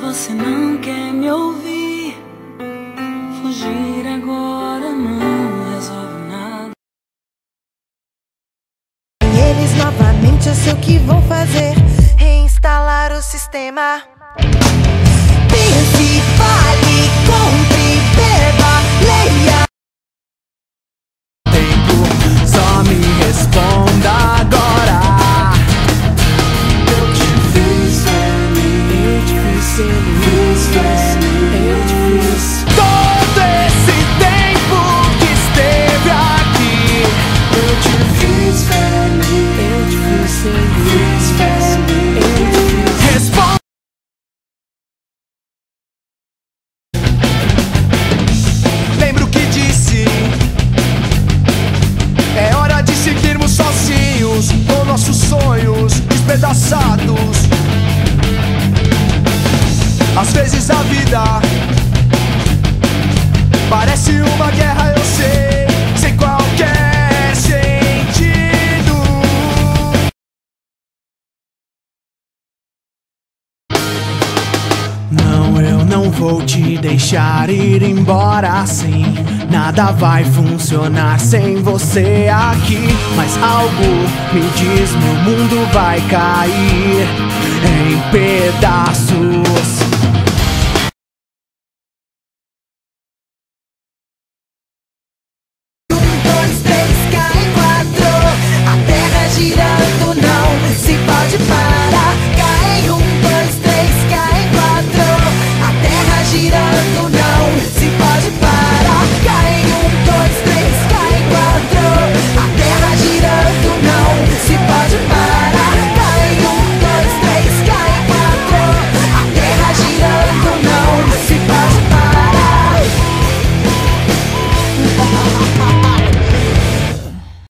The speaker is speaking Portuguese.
você não quer me ouvir, fugir agora não resolve nada. Eles novamente, eu sei o que vão fazer: reinstalar o sistema. Pense, fale, compre, beba, leia. Tempo, só me responda agora. Eu te fiz feliz, eu te fiz feliz, eu te fiz. Todo esse tempo que esteve aqui, eu te fiz feliz, eu te fiz feliz, eu te fiz. Responda. Lembro que disse: é hora de seguirmos sozinhos, com nossos sonhos despedaçados. Às vezes a vida parece uma guerra, eu sei, sem qualquer sentido. Não, eu não vou te deixar ir embora assim. Nada vai funcionar sem você aqui. Mas algo me diz: meu mundo vai cair em pedaços.